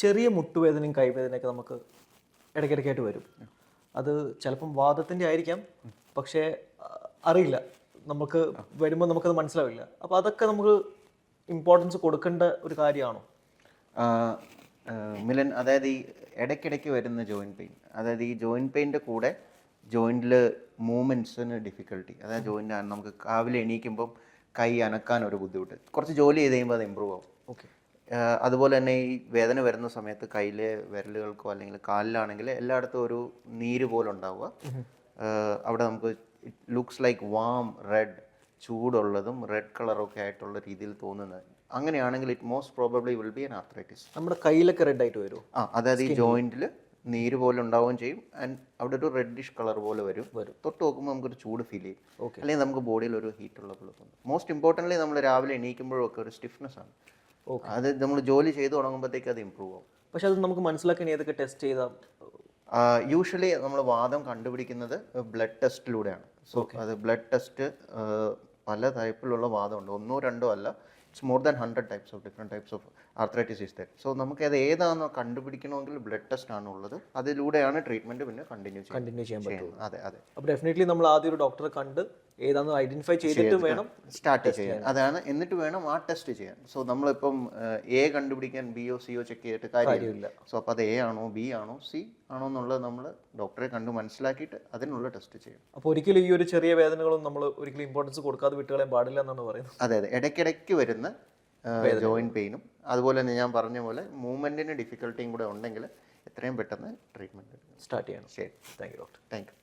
ചെറിയ മുട്ടുവേദനയും കൈവേദനയൊക്കെ നമുക്ക് ഇടയ്ക്കിടയ്ക്കായിട്ട് വരും. അത് ചിലപ്പം വാദത്തിൻ്റെ ആയിരിക്കാം, പക്ഷേ അറിയില്ല, നമുക്ക് വരുമ്പോൾ നമുക്കത് മനസ്സിലാവില്ല. അപ്പോൾ അതൊക്കെ നമുക്ക് ഇമ്പോർട്ടൻസ് കൊടുക്കേണ്ട ഒരു കാര്യമാണോ? മിലൻ, അതായത് ഈ ഇടയ്ക്കിടയ്ക്ക് വരുന്ന ജോയിൻറ്റ് പെയിൻ, അതായത് ഈ ജോയിൻറ്റ് പെയിൻ്റെ കൂടെ ജോയിൻറ്റിൽ മൂവ്മെൻറ്റ്സിന് ഡിഫിക്കൽട്ടി, അതായത് ജോയിൻ്റ് നമുക്ക് രാവിലെ എണീക്കുമ്പം കൈ അനക്കാൻ ഒരു ബുദ്ധിമുട്ട്, കുറച്ച് ജോലി ചെയ്ത് കഴിയുമ്പോൾ അത് ഇമ്പ്രൂവ് ആവും. ഓക്കെ. അതുപോലെ തന്നെ ഈ വേദന വരുന്ന സമയത്ത് കയ്യിലെ വിരലുകൾക്കോ അല്ലെങ്കിൽ കാലിലാണെങ്കിൽ എല്ലായിടത്തും ഒരു നീര് പോലെ ഉണ്ടാവുക. അവിടെ നമുക്ക് it looks like warm red, ചൂടുള്ളതും റെഡ് കളറൊക്കെ ആയിട്ടുള്ള രീതിയിൽ തോന്നുന്നത്. അങ്ങനെയാണെങ്കിൽ it most probably will be an arthritis. നമ്മുടെ കയ്യിലൊക്കെ റെഡ് ആയിട്ട് വരുമോ? അതായത് ഈ ജോയിൻറ്റിൽ നീര് പോലെ ഉണ്ടാവുകയും ചെയ്യും, ആൻഡ് അവിടെ ഒരു റെഡിഷ് കളർ പോലെ വരും. തൊട്ട് നോക്കുമ്പോൾ നമുക്കൊരു ചൂട് ഫീൽ ചെയ്യും, അല്ലെങ്കിൽ നമുക്ക് ബോഡിയിൽ ഒരു ഹീറ്റ് ഉള്ള പോലെ തോന്നും. മോസ്റ്റ് ഇമ്പോർട്ടൻ്റ്ലി നമ്മൾ രാവിലെ എണീക്കുമ്പോഴൊക്കെ ഒരു സ്റ്റിഫ്നെസ് ആണ്. അത് നമ്മൾ ജോലി ചെയ്ത് തുടങ്ങുമ്പോഴത്തേക്ക് അത് ഇമ്പ്രൂവ് ആവും. പക്ഷെ അത് നമുക്ക് മനസ്സിലാക്കാൻ ഏതൊക്കെ ടെസ്റ്റ് ചെയ്താൽ? യൂഷ്വലി നമ്മൾ വാദം കണ്ടുപിടിക്കുന്നത് ബ്ലഡ് ടെസ്റ്റിലൂടെയാണ്. സോ അത് ബ്ലഡ് ടെസ്റ്റ് പല ടൈപ്പിലുള്ള വാദമുണ്ട്, ഒന്നോ രണ്ടോ അല്ല, it's more than 100 types of different types of arthritis is there. So നമുക്ക് അത് ഏതാണെന്ന് കണ്ടുപിടിക്കണമെങ്കിൽ ബ്ലഡ് ടെസ്റ്റ് ആണ് ഉള്ളത്. അതിലൂടെയാണ് ട്രീറ്റ്മെൻറ്റ് പിന്നെ കണ്ടിന്യൂ ചെയ്യാൻ പറ്റും. അതെ അതെ. അപ്പോൾ ഡെഫിനറ്റ്ലി നമ്മൾ ആദ്യം ഒരു ഡോക്ടറെ കണ്ട് ഏതാണെന്ന് ഐഡന്റിഫൈ ചെയ്തിട്ട് വേണം സ്റ്റാർട്ട് ചെയ്യാൻ. അതാണ്, എന്നിട്ട് വേണം ആ ടെസ്റ്റ് ചെയ്യാൻ. സോ നമ്മളിപ്പം എ കണ്ടുപിടിക്കാൻ ബിയോ സിയോ ചെക്ക് ചെയ്തിട്ട് കാര്യമില്ല. സോ അപ്പോൾ അത് എ ആണോ ബി ആണോ സി ആണോ എന്നുള്ളത് നമ്മൾ ഡോക്ടറെ കണ്ട് മനസ്സിലാക്കിയിട്ട് അതിനുള്ള ടെസ്റ്റ് ചെയ്യും. അപ്പോൾ ഒരിക്കലും ഈ ഒരു ചെറിയ വേദനകളും നമ്മൾ ഒരിക്കലും ഇമ്പോർട്ടൻസ് കൊടുക്കാതെ വിട്ടുകളയാൻ പാടില്ല എന്നാണ് പറയുന്നത്. അതെ അതെ. ഇടയ്ക്കിടയ്ക്ക് വരുന്ന ജോയിൻറ്റ് പെയിനും അതുപോലെ തന്നെ ഞാൻ പറഞ്ഞ പോലെ മൂവ്മെൻറ്റിന് ഡിഫിക്കൽട്ടിയും കൂടെ ഉണ്ടെങ്കിൽ എത്രയും പെട്ടെന്ന് ട്രീറ്റ്മെൻറ്റ് സ്റ്റാർട്ട് ചെയ്യണം. ശരി, thank you doctor. Thank you.